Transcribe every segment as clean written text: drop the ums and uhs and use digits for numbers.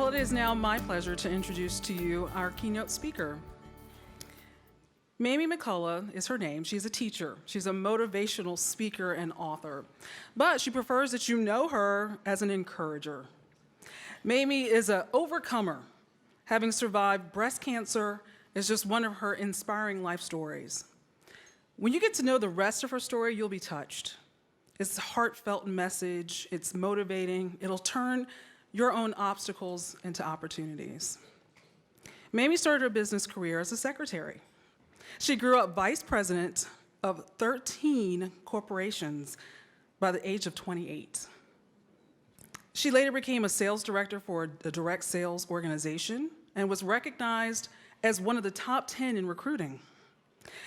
Well, it is now my pleasure to introduce to you our keynote speaker. Mamie McCullough is her name. She's a teacher. She's a motivational speaker and author, but she prefers that you know her as an encourager. Mamie is an overcomer. Having survived breast cancer is just one of her inspiring life stories. When you get to know the rest of her story, you'll be touched. It's a heartfelt message. It's motivating. It'll turn your own obstacles into opportunities. Mamie started her business career as a secretary. She grew up vice president of 13 corporations by the age of 28. She later became a sales director for a direct sales organization and was recognized as one of the top 10 in recruiting.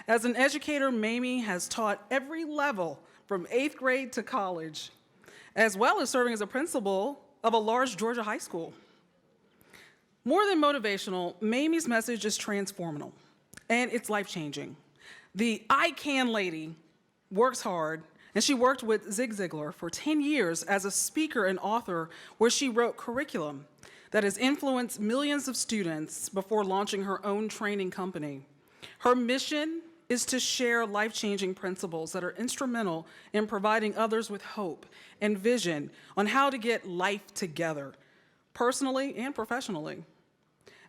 As an educator, Mamie has taught every level from 8th grade to college, as well as serving as a principal of a large Georgia high school. More than motivational, Mamie's message is transformational, and it's life-changing. The I Can lady works hard, and she worked with Zig Ziglar for 10 years as a speaker and author where she wrote curriculum that has influenced millions of students before launching her own training company. Her mission is to share life-changing principles that are instrumental in providing others with hope and vision on how to get life together, personally and professionally.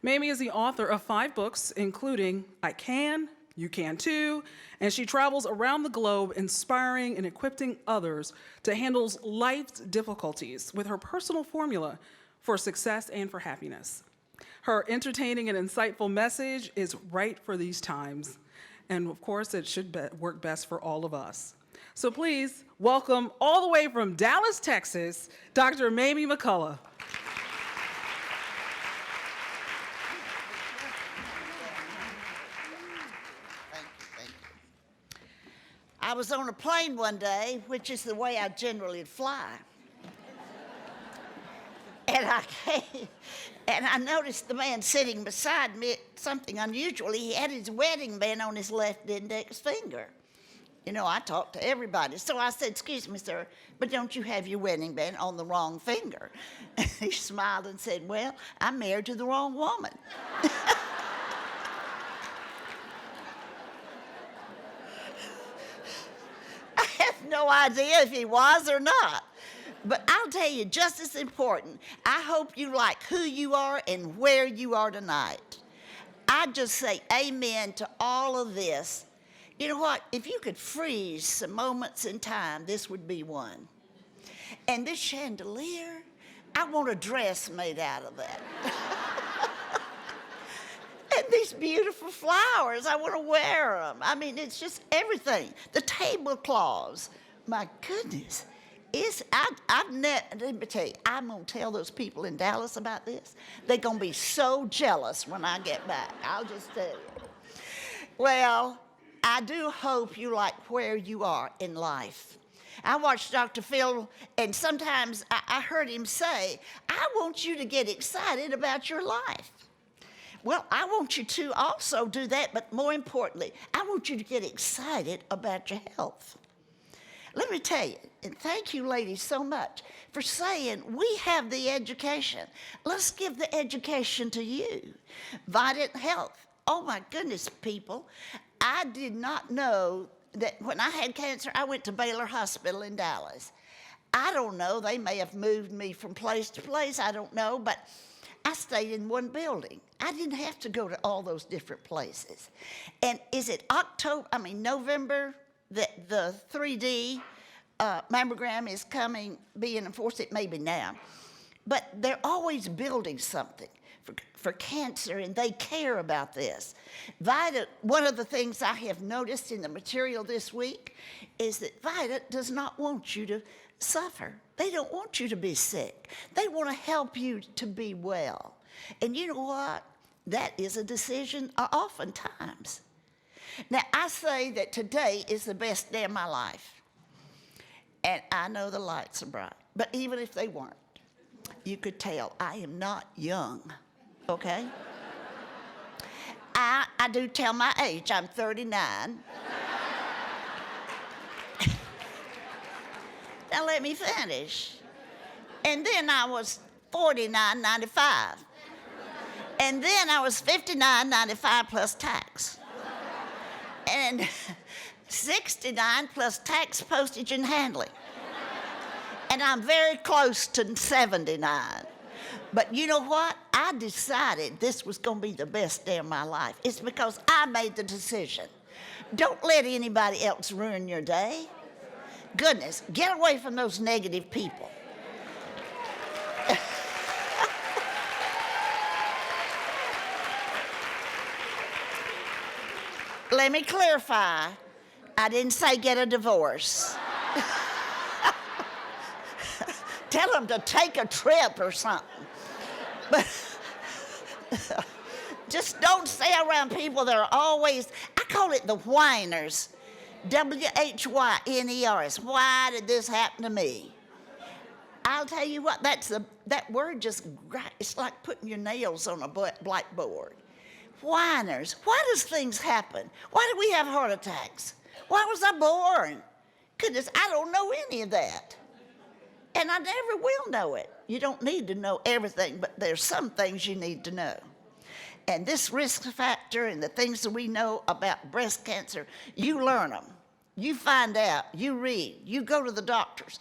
Mamie is the author of 5 books, including I Can, You Can Too, and she travels around the globe inspiring and equipping others to handle life's difficulties with her personal formula for success and for happiness. Her entertaining and insightful message is right for these times. And of course, it should work best for all of us. So please welcome all the way from Dallas, Texas, Dr. Mamie McCullough. Thank you. I was on a plane one day, which is the way I generally fly. And I noticed the man sitting beside me, something unusual. He had his wedding band on his left index finger. You know, I talk to everybody. So I said, "Excuse me, sir, but don't you have your wedding band on the wrong finger?" And he smiled and said, "Well, I'm married to the wrong woman." I have no idea if he was or not. But I'll tell you, just as important, I hope you like who you are and where you are tonight. I just say amen to all of this. You know what? If you could freeze some moments in time, this would be one. And this chandelier, I want a dress made out of that. And these beautiful flowers, I want to wear them. I mean, it's just everything. The tablecloths, my goodness. Let me tell you, I'm going to tell those people in Dallas about this. They're going to be so jealous when I get back. I'll just tell you. Well, I do hope you like where you are in life. I watched Dr. Phil, and sometimes I heard him say, "I want you to get excited about your life." Well, I want you to also do that, but more importantly, I want you to get excited about your health. Let me tell you, and thank you ladies so much for saying we have the education. Let's give the education to you. Vidant Health. Oh my goodness, people. I did not know that when I had cancer, I went to Baylor Hospital in Dallas. I don't know, they may have moved me from place to place, I don't know, but I stayed in one building. I didn't have to go to all those different places. And is it November, the 3D mammogram is being enforced? It may be now. But they're always building something for cancer, and they care about this. One of the things I have noticed in the material this week is that Vidant does not want you to suffer. They don't want you to be sick. They want to help you to be well. And you know what? That is a decision oftentimes. Now, I say that today is the best day of my life. And I know the lights are bright. But even if they weren't, you could tell I am not young, okay? I do tell my age. I'm 39. Now let me finish. And then I was $49.95. And then I was $59.95 plus tax. And $69 plus tax, postage, and handling. And I'm very close to $79. But you know what? I decided this was going to be the best day of my life. It's because I made the decision. Don't let anybody else ruin your day. Goodness, get away from those negative people. Let me clarify. I didn't say get a divorce. Tell them to take a trip or something. But just don't stay around people that are always, I call it the whiners. WHYNERS. Why did this happen to me? I'll tell you what, that word just, it's like putting your nails on a blackboard. Whiners. Why does things happen? Why do we have heart attacks? Why was I born? Goodness, I don't know any of that. And I never will know it. You don't need to know everything, but there's some things you need to know. And this risk factor and the things that we know about breast cancer, you learn them. You find out, you read, you go to the doctors.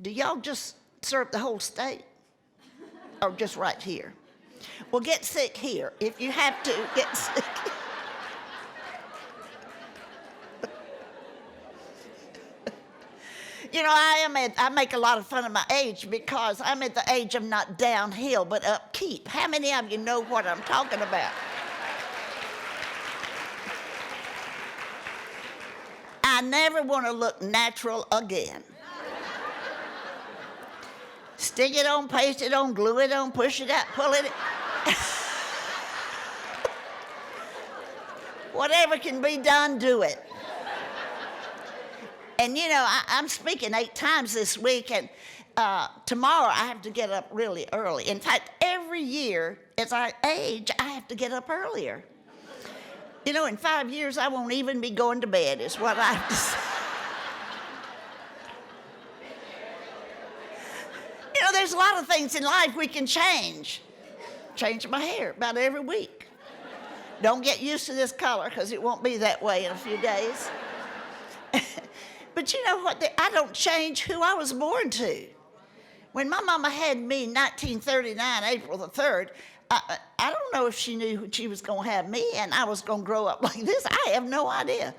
Do y'all just serve the whole state? Or just right here? Well, get sick here. If you have to, get sick. You know, I make a lot of fun of my age because I'm at the age of not downhill, but upkeep. How many of you know what I'm talking about? I never want to look natural again. Stick it on, paste it on, glue it on, push it out, pull it. Whatever can be done, do it. And you know, I'm speaking 8 times this week, and tomorrow I have to get up really early. In fact, every year as I age, I have to get up earlier. You know, in 5 years, I won't even be going to bed, is what I have to say. You know, there's a lot of things in life we can change. Change my hair about every week. Don't get used to this color, because it won't be that way in a few days. But you know what? I don't change who I was born to. When my mama had me in 1939, April the 3rd, I don't know if she knew she was going to have me and I was going to grow up like this. I have no idea.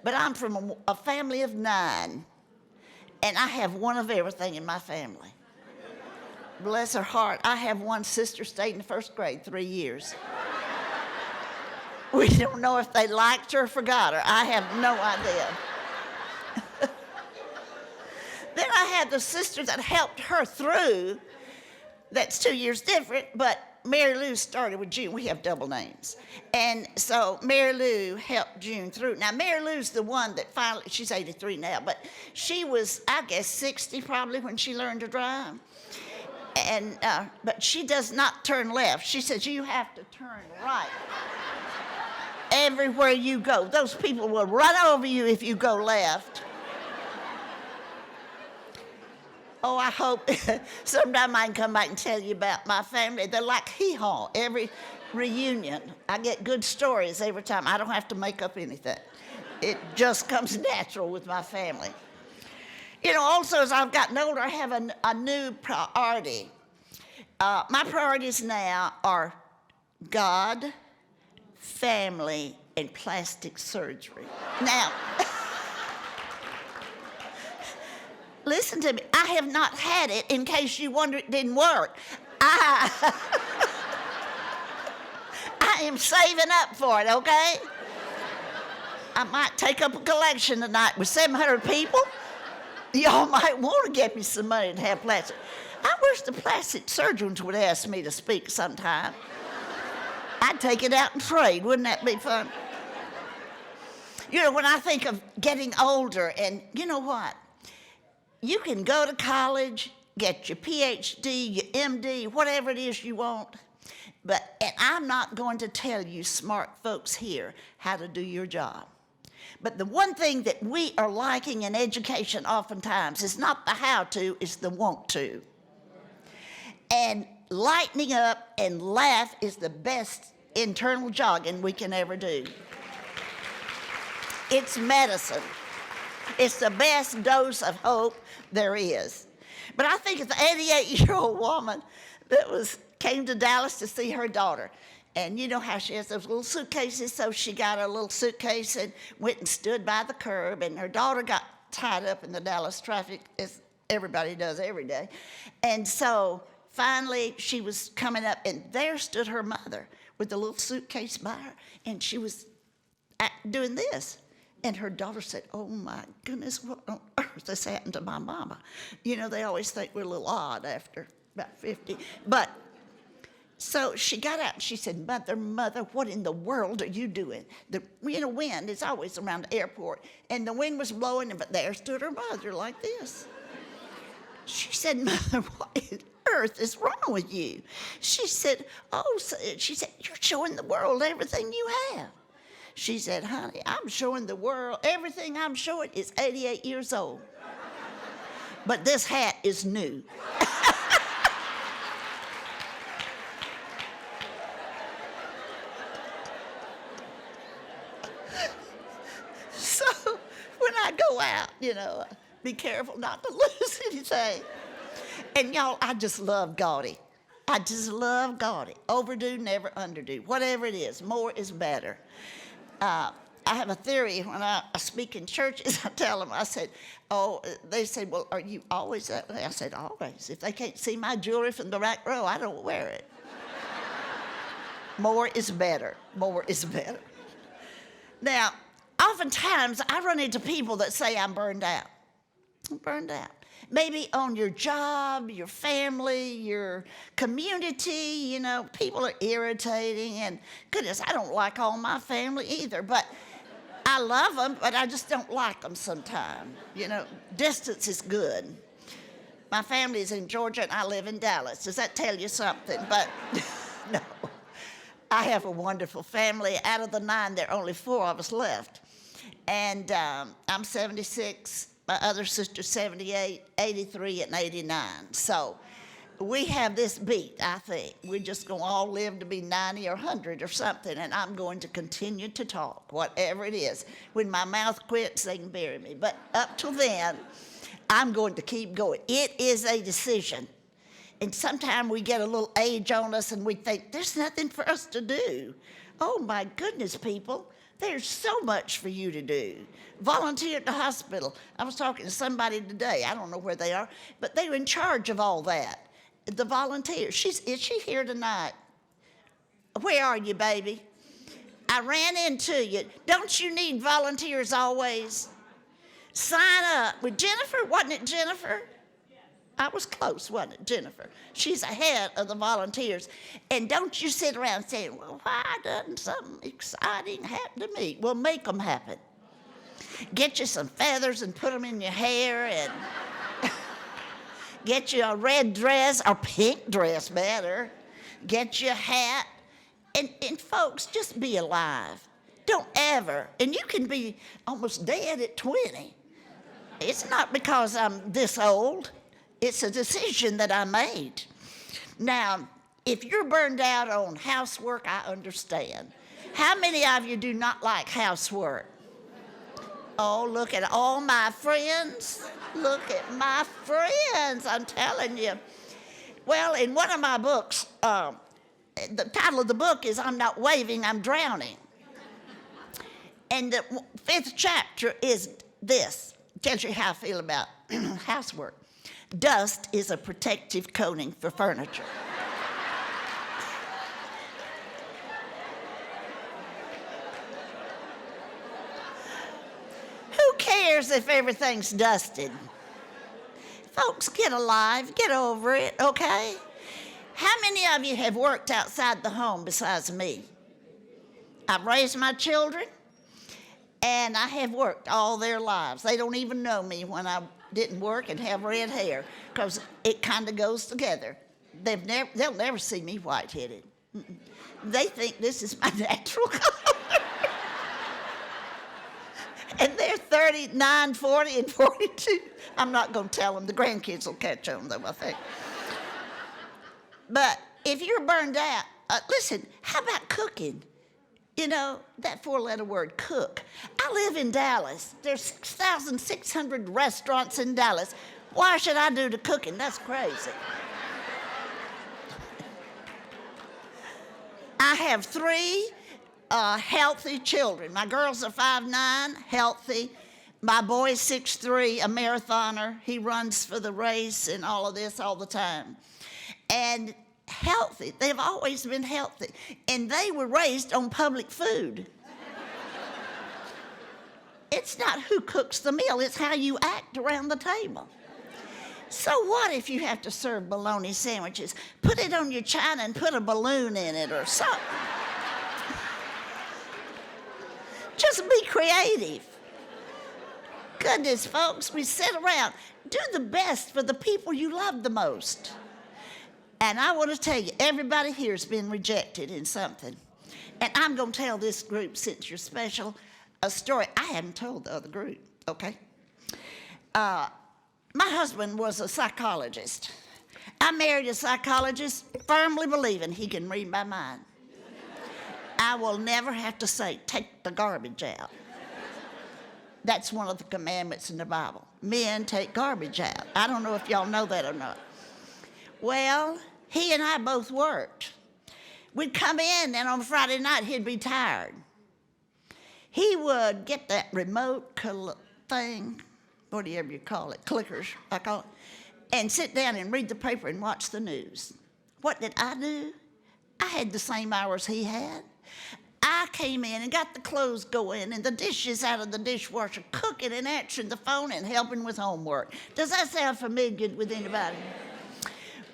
But I'm from a family of 9, and I have one of everything in my family. Bless her heart. I have one sister stayed in the 1st grade 3 years. We don't know if they liked her or forgot her. I have no idea. Then I had the sister that helped her through. That's 2 years different, but Mary Lou started with June. We have double names. And so Mary Lou helped June through. Now, Mary Lou's the one that finally, she's 83 now, but she was, I guess, 60 probably when she learned to drive. And but she does not turn left. She says, you have to turn right. Everywhere you go. Those people will run over you if you go left. Oh, I hope sometime I can come back and tell you about my family. They're like hee-haw. Every reunion, I get good stories every time. I don't have to make up anything. It just comes natural with my family. You know, also, as I've gotten older, I have a new priority. My priorities now are God, family, and plastic surgery. Now, listen to me. I have not had it in case you wonder it didn't work. I am saving up for it, okay? I might take up a collection tonight with 700 people. Y'all might want to get me some money to have plastic. I wish the plastic surgeons would ask me to speak sometime. I'd take it out and trade. Wouldn't that be fun? You know, when I think of getting older, and you know what? You can go to college, get your PhD, your MD, whatever it is you want. And I'm not going to tell you smart folks here how to do your job. But the one thing that we are lacking in education oftentimes is not the how to, it's the want to. And lightening up and laugh is the best internal jogging we can ever do. It's medicine. It's the best dose of hope there is. But I think it's the 88-year-old woman that came to Dallas to see her daughter. And you know how she has those little suitcases, so she got her little suitcase and went and stood by the curb, and her daughter got tied up in the Dallas traffic, as everybody does every day. And so finally she was coming up, and there stood her mother with the little suitcase by her, and she was doing this. And her daughter said, "Oh my goodness, what on earth has happened to my mama?" You know, they always think we're a little odd after about 50. But so she got out and she said, Mother, what in the world are you doing? The wind is always around the airport. And the wind was blowing, but there stood her mother like this. She said, "Mother, what on earth is wrong with you?" She said, "You're showing the world everything you have." She said, "Honey, I'm showing the world, everything I'm showing is 88 years old. But this hat is new." So when I go out, be careful not to lose anything. And y'all, I just love gaudy. I just love gaudy. Overdo, never underdo. Whatever it is, more is better. I have a theory when I speak in churches. I tell them, they say, "Well, are you always that way?" I said, "Always. If they can't see my jewelry from the back row, I don't wear it." More is better. More is better. Now, oftentimes I run into people that say I'm burned out. I'm burned out. Maybe on your job, your family, your community, people are irritating. And goodness, I don't like all my family either, but I love them, but I just don't like them sometimes. Distance is good. My family is in Georgia and I live in Dallas. Does that tell you something? But no, I have a wonderful family. Out of the 9, there are only 4 of us left. And I'm 76. My other sister's 78, 83, and 89. So we have this beat, I think. We're just going to all live to be 90 or 100 or something, and I'm going to continue to talk, whatever it is. When my mouth quits, they can bury me. But up till then, I'm going to keep going. It is a decision. And sometimes we get a little age on us, and we think, there's nothing for us to do. Oh, my goodness, people. There's so much for you to do. Volunteer at the hospital. I was talking to somebody today. I don't know where they are, but they were in charge of all that. The volunteers. Is she here tonight? Where are you, baby? I ran into you. Don't you need volunteers always? Sign up with Jennifer. Wasn't it Jennifer? I was close, wasn't it, Jennifer? She's ahead of the volunteers. And don't you sit around saying, "Well, why doesn't something exciting happen to me?" Well, make them happen. Get you some feathers and put them in your hair, and get you a red dress or pink dress, better. Get you a hat. And folks, just be alive. Don't ever. And you can be almost dead at 20. It's not because I'm this old. It's a decision that I made. Now, if you're burned out on housework, I understand. How many of you do not like housework? Oh, look at all my friends. Look at my friends, I'm telling you. Well, in one of my books, the title of the book is "I'm Not Waving, I'm Drowning." And the 5th chapter is this. Tells you how I feel about housework. Dust is a protective coating for furniture. Who cares if everything's dusted? Folks, get alive, get over it, okay? How many of you have worked outside the home besides me? I've raised my children, and I have worked all their lives. They don't even know me when I didn't work and have red hair, because it kind of goes together. They'll never see me white-headed. They think this is my natural color. And they're 39, 40, and 42. I'm not going to tell them. The grandkids will catch on, though, I think. But if you're burned out, listen, how about cooking? You know, that four-letter word, cook. I live in Dallas. There's 6,600 restaurants in Dallas. Why should I do the cooking? That's crazy. I have three healthy children. My girls are 5'9", healthy. My boy's 6'3", a marathoner. He runs for the race and all of this all the time. And healthy. They've always been healthy. And they were raised on public food. It's not who cooks the meal, it's how you act around the table. So what if you have to serve bologna sandwiches? Put it on your china and put a balloon in it or something. Just be creative. Goodness, folks, we sit around. Do the best for the people you love the most. And I want to tell you, everybody here has been rejected in something. And I'm going to tell this group, since you're special, a story I haven't told the other group, okay? My husband was a psychologist. I married a psychologist firmly believing he can read my mind. I will never have to say, take the garbage out. That's one of the commandments in the Bible. Men, take garbage out. I don't know if y'all know that or not. Well, he and I both worked. We'd come in, and on Friday night, he'd be tired. He would get that remote thing, whatever you call it, clickers, I call it, and sit down and read the paper and watch the news. What did I do? I had the same hours he had. I came in and got the clothes going and the dishes out of the dishwasher, cooking and answering the phone and helping with homework. Does that sound familiar with anybody?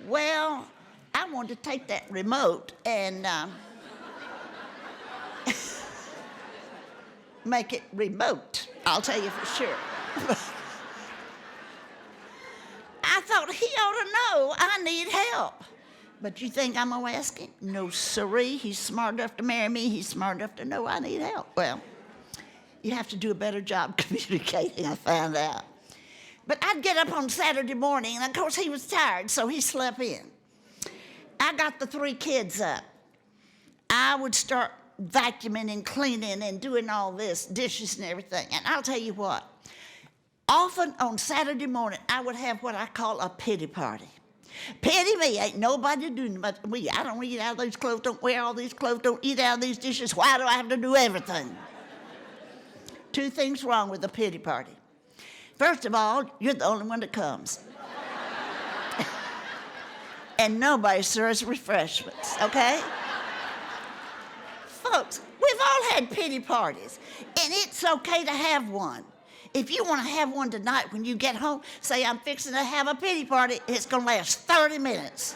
Well, I wanted to take that remote and make it remote, I'll tell you for sure. I thought he ought to know I need help. But you think I'm going to ask him? No, sirree. He's smart enough to marry me. He's smart enough to know I need help. Well, you have to do a better job communicating, I found out. But I'd get up on Saturday morning, and of course he was tired, so he slept in. I got the three kids up. I would start vacuuming and cleaning and doing all this, dishes and everything. And I'll tell you what, often on Saturday morning, I would have what I call a pity party. Pity me, ain't nobody doing but me. I don't eat out of these clothes, don't wear all these clothes, don't eat out of these dishes. Why do I have to do everything? Two things wrong with a pity party. First of all, you're the only one that comes. And nobody serves refreshments, okay? Folks, we've all had pity parties, and it's okay to have one. If you want to have one tonight when you get home, say, I'm fixing to have a pity party, it's going to last 30 minutes.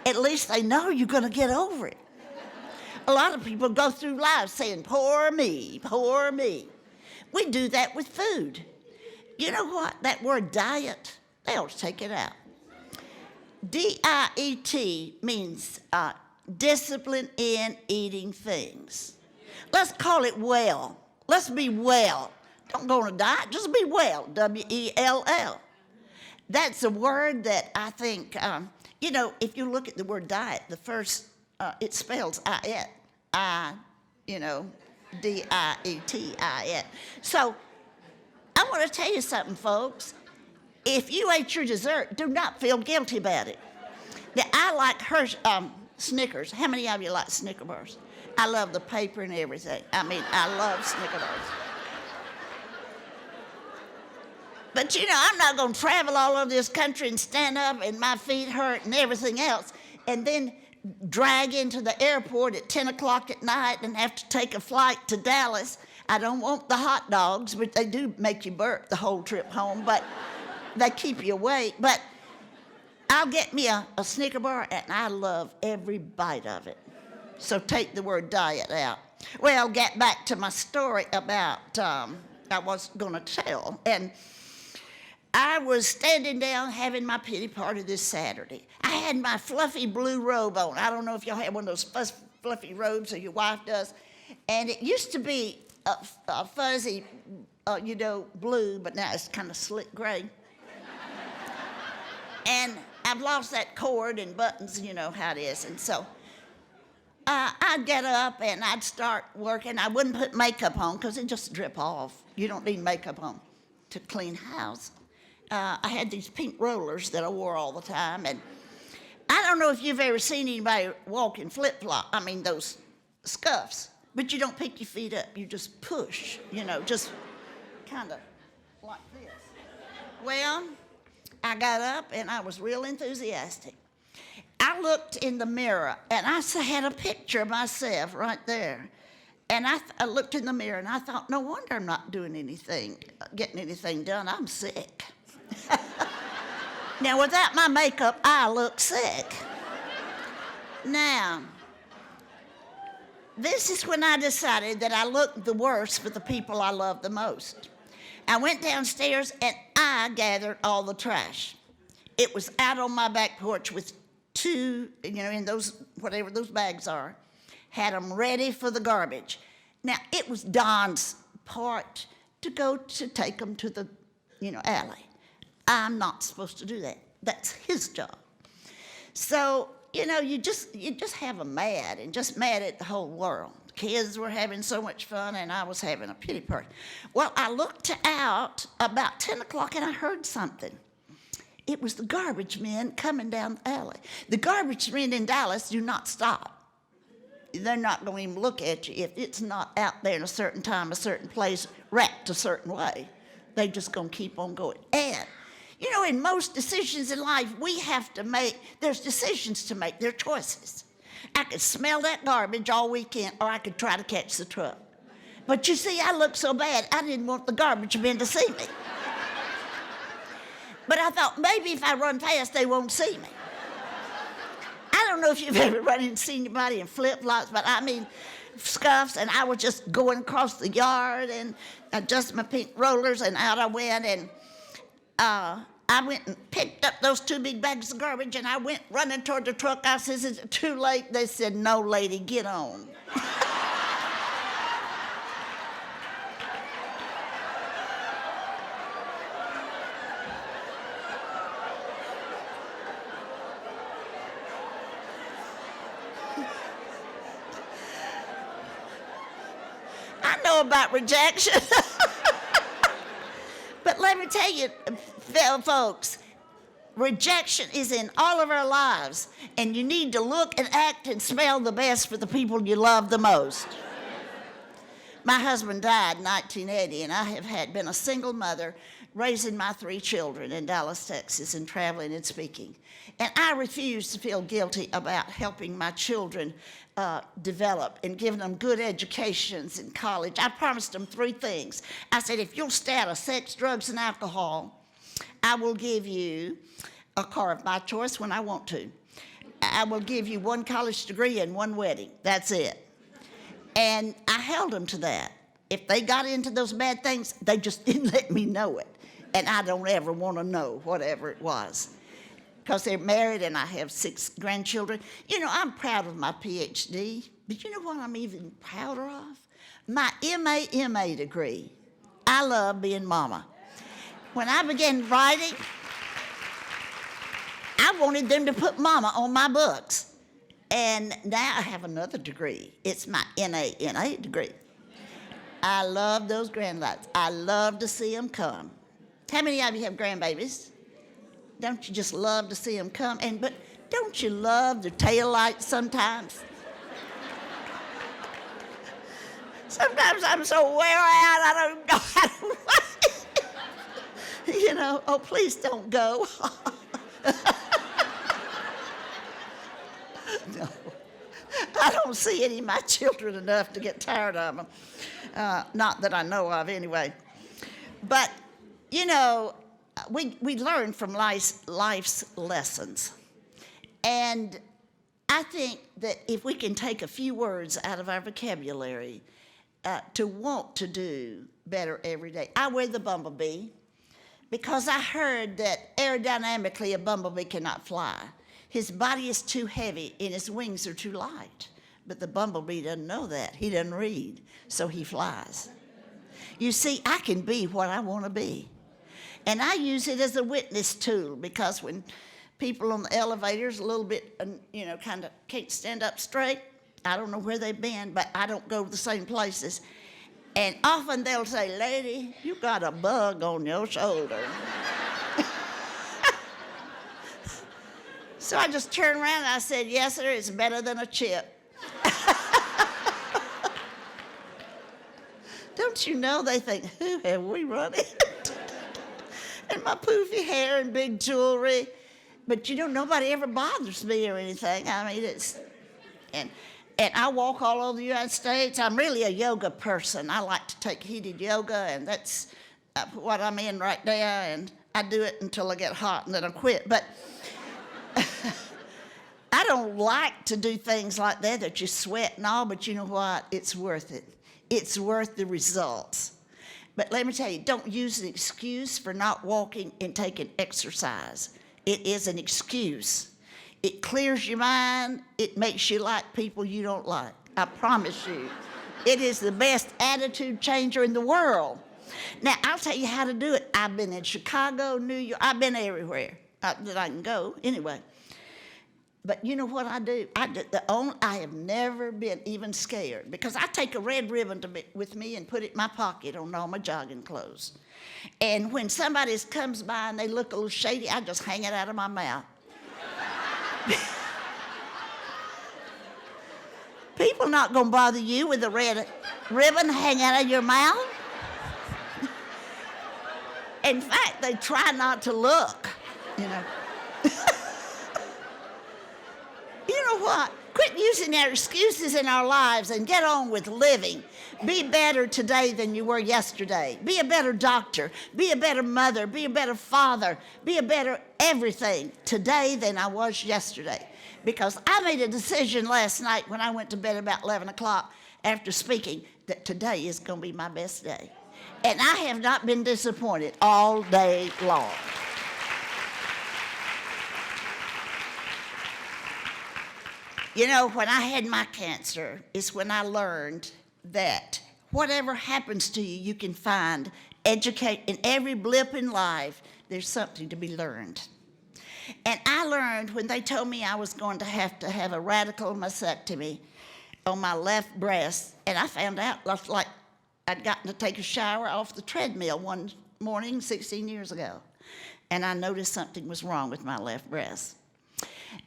At least they know you're going to get over it. A lot of people go through life saying, poor me, poor me. We do that with food. You know what? That word diet, they ought to take it out. D-I-E-T means discipline in eating things. Let's call it well. Let's be well. Don't go on a diet, just be well, W-E-L-L. That's a word that I think, you know, if you look at the word diet, the first, it spells I-E-T, D-I-E-T-I-E. So I want to tell you something, folks. If you ate your dessert, do not feel guilty about it. Now, I like Snickers. How many of you like Snicker bars? I love the paper and everything. I mean, I love Snicker bars. But, you know, I'm not going to travel all over this country and stand up and my feet hurt and everything else and then drag into the airport at 10 o'clock at night and have to take a flight to Dallas. I don't want the hot dogs, but they do make you burp the whole trip home, but they keep you awake. But I'll get me a Snicker bar, and I love every bite of it. So take the word diet out. Well, get back to my story about I was going to tell. And I was standing down having my pity party this Saturday. I had my fluffy blue robe on. I don't know if y'all have one of those fluffy robes or your wife does. And it used to be a fuzzy, blue, but now it's kind of slick gray. And I I've lost that cord and buttons, you know how it is. And so I'd get up and I'd start working. I wouldn't put makeup on because it just drip off. You don't need makeup on to clean house. I had these pink rollers that I wore all the time. And I don't know if you've ever seen anybody walk in those scuffs, but you don't pick your feet up. You just push, just kind of like this. Well, I got up and I was real enthusiastic. I looked in the mirror and I had a picture of myself right there. And I looked in the mirror and I thought, no wonder I'm not doing anything, getting anything done. I'm sick. Now, without my makeup, I look sick. Now, this is when I decided that I looked the worst for the people I love the most. I went downstairs and I gathered all the trash. It was out on my back porch with two, in those, whatever those bags are, had them ready for the garbage. Now, it was Don's part to go to take them to the, alley. I'm not supposed to do that. That's his job. So, you just have them mad and just mad at the whole world. Kids were having so much fun and I was having a pity party. Well, I looked out about 10 o'clock and I heard something. It was the garbage men coming down the alley. The garbage men in Dallas do not stop. They're not going to even look at you if it's not out there in a certain time, a certain place, wrapped a certain way. They're just going to keep on going. And, in most decisions in life, there's decisions to make, there are choices. I could smell that garbage all weekend, or I could try to catch the truck. But you see, I looked so bad, I didn't want the garbage men to see me. But I thought, maybe if I run fast, they won't see me. I don't know if you've ever run and seen anybody in flip-flops, but scuffs, and I was just going across the yard and adjusting my pink rollers, and out I went, and I went and picked up those two big bags of garbage, and I went running toward the truck. I said, is it too late? They said, no, lady, get on. I know about rejection. But let me tell you, folks, rejection is in all of our lives, and you need to look and act and smell the best for the people you love the most. My husband died in 1980, and I have been a single mother raising my 3 children in Dallas, Texas, and traveling and speaking. And I refuse to feel guilty about helping my children develop and giving them good educations in college. I promised them 3 things. I said, if you'll stay out of sex, drugs, and alcohol, I will give you a car of my choice when I want to. I will give you 1 college degree and 1 wedding. That's it. And I held them to that. If they got into those bad things, they just didn't let me know it. And I don't ever want to know whatever it was. Because they're married and I have 6 grandchildren. I'm proud of my PhD, but you know what I'm even prouder of? My MA degree. I love being mama. When I began writing, I wanted them to put mama on my books. And now I have another degree. It's my NA degree. I love those grandkids. I love to see them come. How many of you have grandbabies? Don't you just love to see them come? But don't you love the tail lights sometimes? Sometimes I'm so wear out, I don't know how to oh, please don't go. No, I don't see any of my children enough to get tired of them. Not that I know of anyway. But, we learn from life's lessons. And I think that if we can take a few words out of our vocabulary to want to do better every day. I wear the bumblebee because I heard that aerodynamically a bumblebee cannot fly. His body is too heavy and his wings are too light. But the bumblebee doesn't know that. He doesn't read, so he flies. You see, I can be what I want to be. And I use it as a witness tool because when People on the elevators a little bit, kind of can't stand up straight. I don't know where they've been, but I don't go to the same places. And often they'll say, "Lady, you got a bug on your shoulder." So I just turned around and I said, "Yes, sir, it's better than a chip." Don't you know, they think, who have we run into? And my poofy hair and big jewelry. But nobody ever bothers me or anything. I mean, and I walk all over the United States. I'm really a yoga person. I like to take heated yoga, and that's what I'm in right now. And I do it until I get hot, and then I quit. But I don't like to do things like that you sweat and all, but you know what? It's worth it. It's worth the results. But let me tell you, don't use an excuse for not walking and taking exercise. It is an excuse. It clears your mind. It makes you like people you don't like. I promise you. It is the best attitude changer in the world. Now, I'll tell you how to do it. I've been in Chicago, New York. I've been everywhere that I can go anyway. But you know what I do? I have never been even scared, because I take a red ribbon with me and put it in my pocket on all my jogging clothes. And when somebody comes by and they look a little shady, I just hang it out of my mouth. People not going to bother you with a red ribbon hanging out of your mouth. In fact, they try not to look, You know what? Quit using our excuses in our lives and get on with living. Be better today than you were yesterday. Be a better doctor. Be a better mother. Be a better father. Be a better everything today than I was yesterday. Because I made a decision last night when I went to bed about 11 o'clock after speaking that today is going to be my best day. And I have not been disappointed all day long. When I had my cancer is when I learned that whatever happens to you, you can find, educate, in every blip in life, there's something to be learned. And I learned when they told me I was going to have a radical mastectomy on my left breast, and I found out like I'd gotten to take a shower off the treadmill one morning 16 years ago, and I noticed something was wrong with my left breast.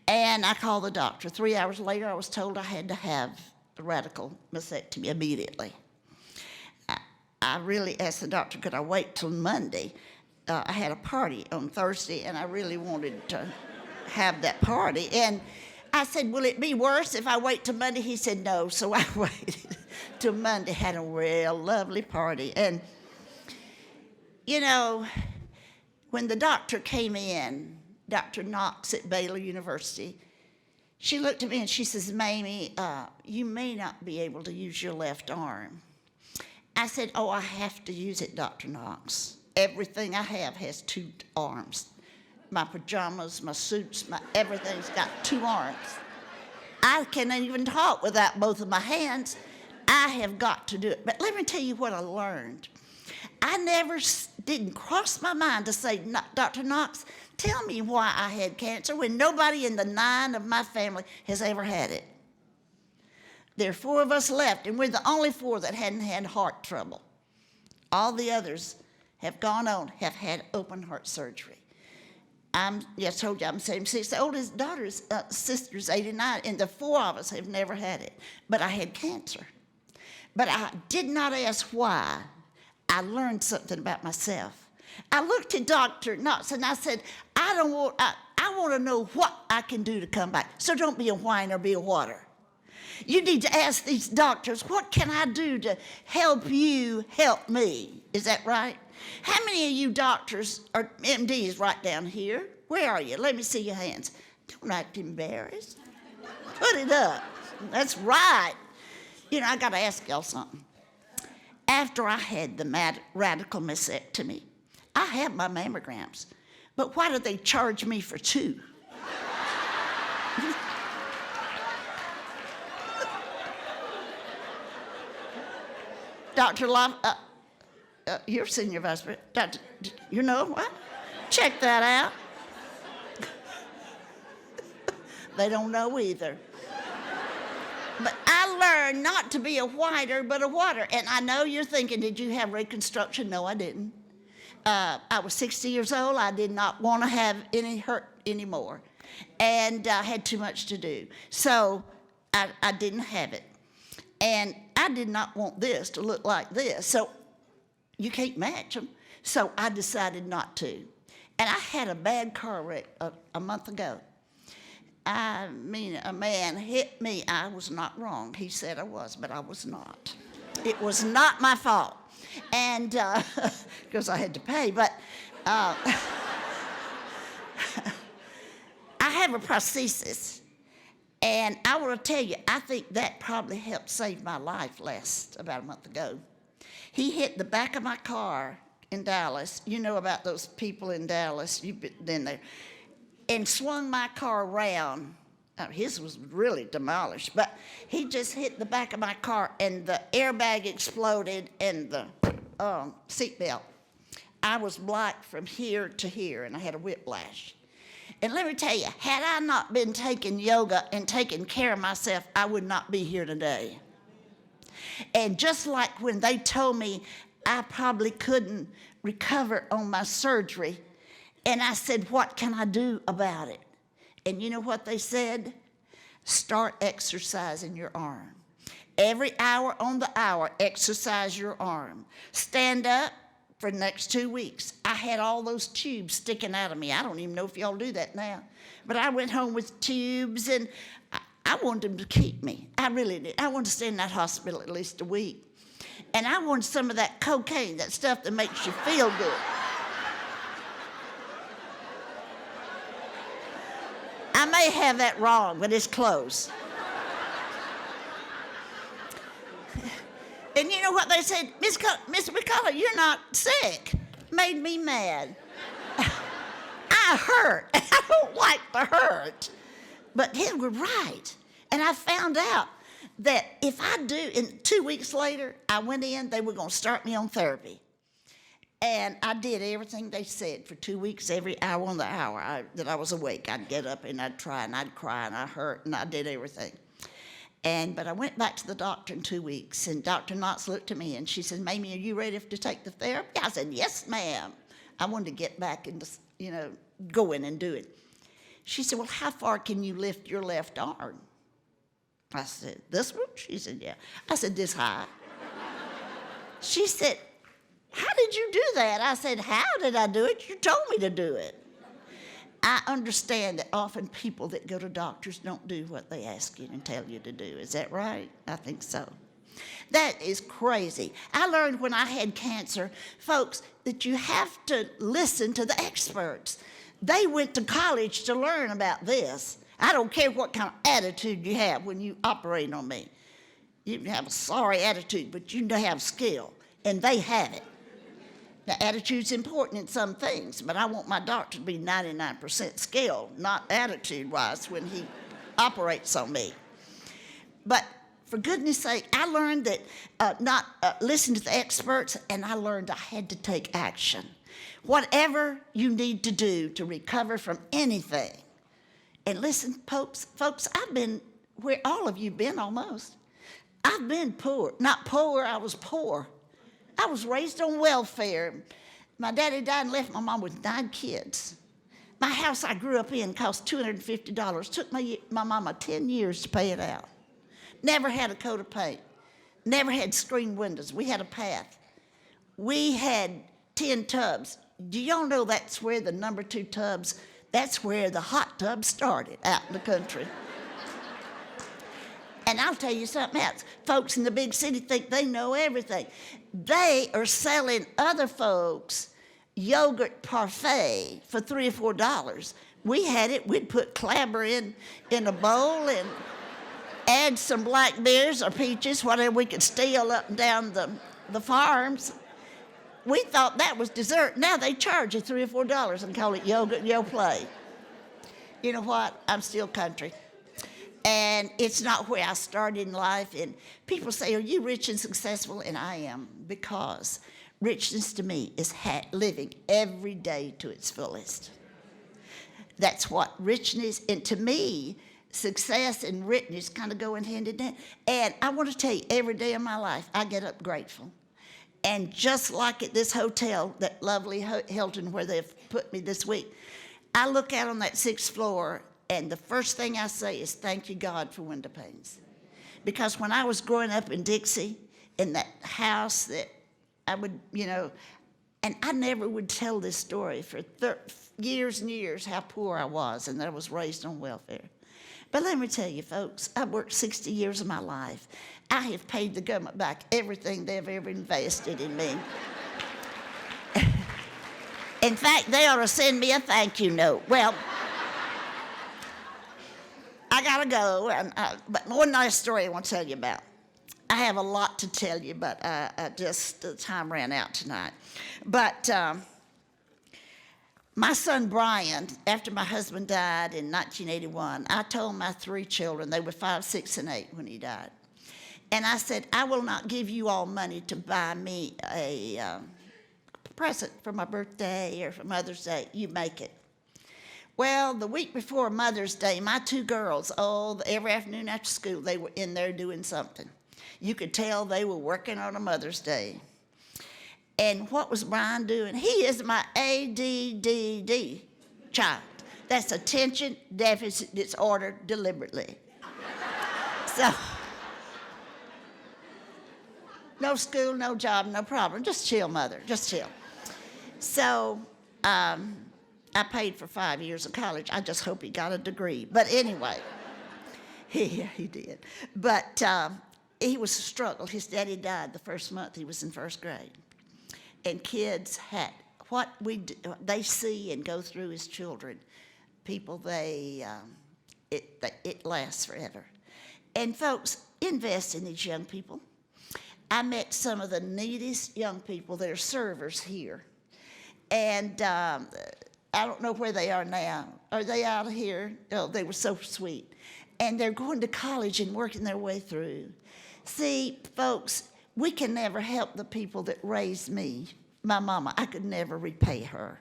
And I called the doctor. 3 hours later, I was told I had to have a radical mastectomy immediately. I really asked the doctor, could I wait till Monday? I had a party on Thursday, and I really wanted to have that party. And I said, will it be worse if I wait till Monday? He said, no. So I waited till Monday, had a real lovely party. And, when the doctor came in, Dr. Knox at Baylor University, she looked at me and she says, Mamie, you may not be able to use your left arm. I said, oh, I have to use it, Dr. Knox. Everything I have has two arms. My pajamas, my suits, everything's got two arms. I can't even talk without both of my hands. I have got to do it. But let me tell you what I learned. I didn't cross my mind to say, Dr. Knox, tell me why I had cancer when nobody in the 9 of my family has ever had it. There are 4 of us left, and we're the only 4 that hadn't had heart trouble. All the others have gone on, have had open heart surgery. I told you I'm 76. The oldest daughter's sister's 89, and the 4 of us have never had it. But I had cancer. But I did not ask why. I learned something about myself. I looked at Dr. Knox and I said, I want to know what I can do to come back. So don't be a whine or be a water. You need to ask these doctors, what can I do to help you help me? Is that right? How many of you doctors or MDs right down here? Where are you? Let me see your hands. Don't act embarrassed. Put it up. That's right. I got to ask y'all something. After I had the radical mastectomy, I have my mammograms. But why do they charge me for 2? Dr. Love, you're senior vice president. You know what? Check that out. They don't know either. But I learned not to be a whiter, but a whiter. And I know you're thinking, did you have reconstruction? No, I didn't. I was 60 years old. I did not want to have any hurt anymore. And I had too much to do. So I didn't have it. And I did not want this to look like this. So you can't match them. So I decided not to. And I had a bad car wreck a month ago. I mean, a man hit me. I was not wrong. He said I was, but I was not. It was not my fault. And because I had to pay. But I have a prosthesis. And I want to tell you, I think that probably helped save my life about a month ago. He hit the back of my car in Dallas. You know about those people in Dallas. You've been there. And swung my car around. His was really demolished, but he just hit the back of my car, and the airbag exploded, and the seatbelt. I was black from here to here, and I had a whiplash. And let me tell you, had I not been taking yoga and taking care of myself, I would not be here today. And just like when they told me I probably couldn't recover on my surgery, and I said, what can I do about it? And you know what they said? Start exercising your arm. Every hour on the hour, exercise your arm. Stand up for the next 2 weeks. I had all those tubes sticking out of me. I don't even know if y'all do that now. But I went home with tubes, and I wanted them to keep me. I really did. I wanted to stay in that hospital at least a week. And I wanted some of that cocaine, that stuff that makes you feel good. I may have that wrong, but it's close. And you know what they said? Miss McCullough, you're not sick. Made me mad. I hurt. I don't like the hurt. But they were right. And I found out that if I do, and 2 weeks later, I went in, they were going to start me on therapy. And I did everything they said for 2 weeks, every hour on the hour that I was awake. I'd get up and I'd try and I'd cry and I hurt and I did everything. But I went back to the doctor in 2 weeks, and Dr. Knotts looked at me and she said, Mamie, are you ready to take the therapy? I said, yes, ma'am. I wanted to get back into, going and do it. She said, well, how far can you lift your left arm? I said, this one? She said, yeah. I said, this high. She said, how did you do that? I said, how did I do it? You told me to do it. I understand that often people that go to doctors don't do what they ask you and tell you to do. Is that right? I think so. That is crazy. I learned when I had cancer, folks, that you have to listen to the experts. They went to college to learn about this. I don't care what kind of attitude you have when you operate on me. You can have a sorry attitude, but you have skill, and they have it. Now, attitude's important in some things, but I want my doctor to be 99% skilled, not attitude-wise, when he operates on me. But for goodness sake, I learned that not listen to the experts, and I learned I had to take action. Whatever you need to do to recover from anything. And listen, folks, I've been where all of you been almost. I've been poor. Not poor, I was poor. I was raised on welfare. My daddy died and left my mom with 9 kids. My house I grew up in cost $250. Took my mama 10 years to pay it out. Never had a coat of paint. Never had screened windows. We had a path. We had 10 tubs. Do y'all know that's where the number 2 tubs, that's where the hot tub started out in the country. And I'll tell you something else. Folks in the big city think they know everything. They are selling other folks yogurt parfait for $3 or $4. We had it. We'd put clabber in a bowl and add some blackberries or peaches, whatever we could steal up and down the farms. We thought that was dessert. Now they charge you $3 or $4 and call it yogurt and yo play. You know what? I'm still country. And it's not where I started in life. And people say, are you rich and successful? And I am, because richness to me is living every day to its fullest. That's what richness, and to me, success and richness kind of go in hand in hand. And I want to tell you, every day of my life, I get up grateful. And just like at this hotel, that lovely Hilton where they've put me this week, I look out on that 6th floor, and the first thing I say is, thank you, God, for window panes. Because when I was growing up in Dixie, in that house that I would, and I never would tell this story for years and years how poor I was and that I was raised on welfare. But let me tell you, folks, I've worked 60 years of my life. I have paid the government back everything they've ever invested in me. In fact, they ought to send me a thank you note. Well, I got to go. But one nice story I want to tell you about. I have a lot to tell you, but the time ran out tonight. But my son Brian, after my husband died in 1981, I told my 3 children, they were 5, 6, and 8 when he died. And I said, I will not give you all money to buy me a present for my birthday or for Mother's Day. You make it. Well, the week before Mother's Day, my 2 girls, every afternoon after school, they were in there doing something. You could tell they were working on a Mother's Day. And what was Brian doing? He is my ADDD child. That's attention deficit disorder deliberately. So, no school, no job, no problem. Just chill, Mother, just chill. So, I paid for 5 years of college. I just hope he got a degree. But anyway, he did. But he was a struggle. His daddy died the first month he was in 1st grade. And kids had what they see and go through as children. People, it lasts forever. And folks, invest in these young people. I met some of the neatest young people that are servers here. And I don't know where they are now. Are they out here? Oh, they were so sweet. And they're going to college and working their way through. See, folks, we can never help the people that raised me. My mama, I could never repay her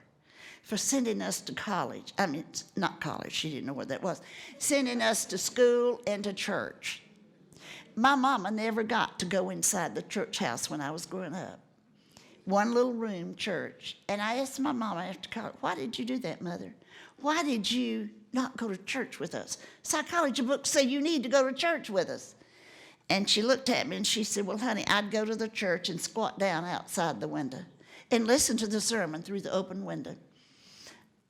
for sending us to college. I mean, not college, she didn't know what that was. Sending us to school and to church. My mama never got to go inside the church house when I was growing up. One little room church. And I asked my mama after college, why did you do that, Mother? Why did you not go to church with us? Psychology books say you need to go to church with us. And she looked at me and she said, well, honey, I'd go to the church and squat down outside the window and listen to the sermon through the open window.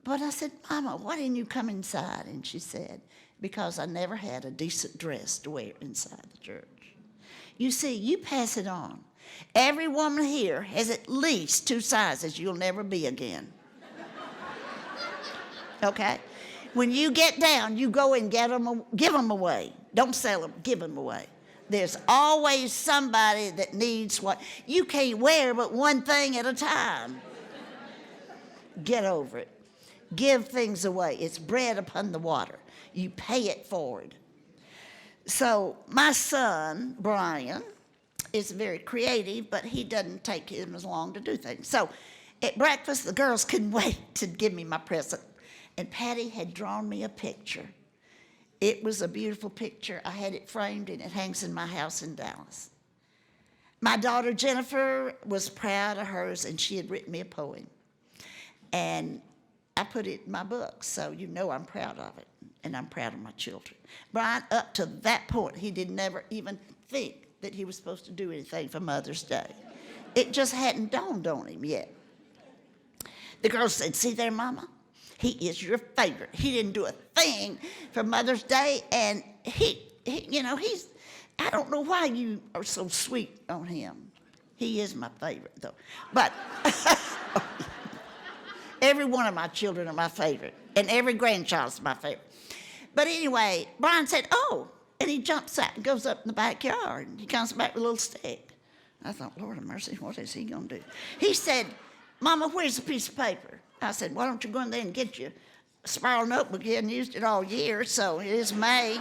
But I said, Mama, why didn't you come inside? And she said, because I never had a decent dress to wear inside the church. You see, you pass it on. Every woman here has at least 2 sizes you'll never be again. Okay? When you get down, you go and give them away. Don't sell them, give them away. There's always somebody that needs what you can't wear but one thing at a time. Get over it. Give things away. It's bread upon the water. You pay it forward. So my son, Brian, is very creative, but he doesn't take him as long to do things. So at breakfast, the girls couldn't wait to give me my present. And Patty had drawn me a picture. It was a beautiful picture. I had it framed, and it hangs in my house in Dallas. My daughter, Jennifer, was proud of hers, and she had written me a poem. And I put it in my book, so you know I'm proud of it, and I'm proud of my children. Brian, up to that point, he did never even think that he was supposed to do anything for Mother's Day. It just hadn't dawned on him yet. The girls said, see there, Mama? He is your favorite. He didn't do a thing for Mother's Day, and he's, I don't know why you are so sweet on him. He is my favorite, though. But every one of my children are my favorite, and every grandchild's my favorite. But anyway, Brian said, oh, and he jumps out and goes up in the backyard, and he comes back with a little stick. I thought, Lord have mercy, what is he going to do? He said, Mama, where's the piece of paper? I said, why don't you go in there and get your spiral notebook? You hadn't used it all year, so it is May.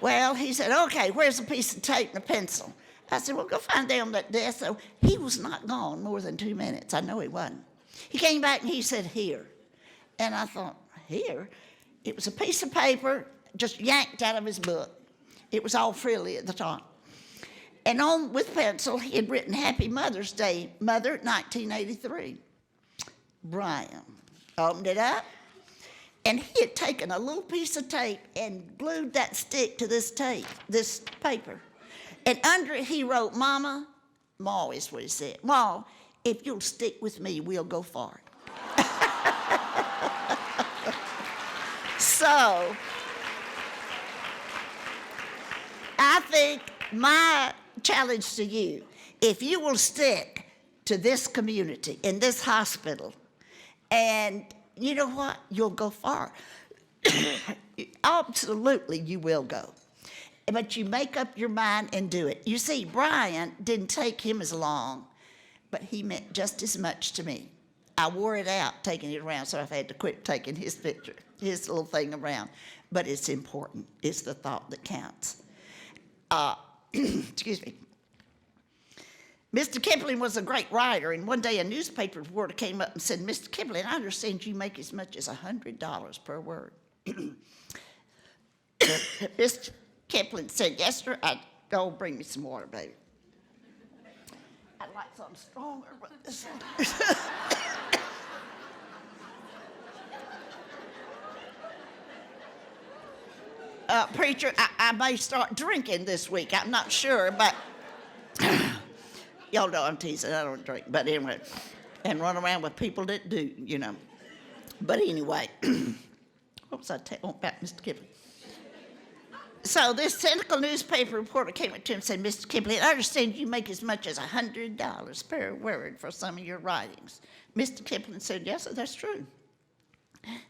Well, he said, okay, where's a piece of tape and a pencil? I said, well, go find them on that desk. So he was not gone more than 2 minutes. I know he wasn't. He came back and he said, here. And I thought, here? It was a piece of paper just yanked out of his book. It was all frilly at the top. And on with pencil, he had written Happy Mother's Day, Mother, 1983. Brian opened it up, and he had taken a little piece of tape and glued that stick to this paper. And under it, he wrote, Mama, Ma is what he said. Ma, if you'll stick with me, we'll go far. So, I think my challenge to you, if you will stick to this community, in this hospital, and you know what? You'll go far. Absolutely, you will go. But you make up your mind and do it. You see, Brian didn't take him as long, but he meant just as much to me. I wore it out taking it around, so I've had to quit taking his picture, his little thing around. But it's important. It's the thought that counts. Excuse me. Mr. Kipling was a great writer, and one day a newspaper reporter came up and said, Mr. Kipling, I understand you make as much as $100 per word. Mr. Kipling said, yes, sir. Go bring me some water, baby. I'd like something stronger, but this one. Preacher, I may start drinking this week. I'm not sure, but y'all know I'm teasing. I don't drink. But anyway, and run around with people that do, you know. But anyway, what was I telling about Mr. Kipling? So this cynical newspaper reporter came up to him and said, Mr. Kipling, I understand you make as much as $100 per word for some of your writings. Mr. Kipling said, yes, sir, that's true.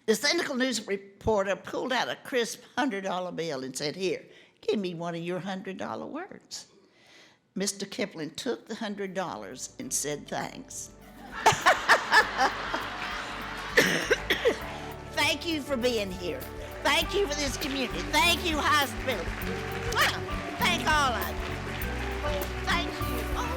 The cynical news reporter pulled out a crisp $100 bill and said, here, give me one of your $100 words. Mr. Kipling took the $100 and said, thanks. Thank you for being here. Thank you for this community. Thank you, hospital. Thank all of you. Thank you.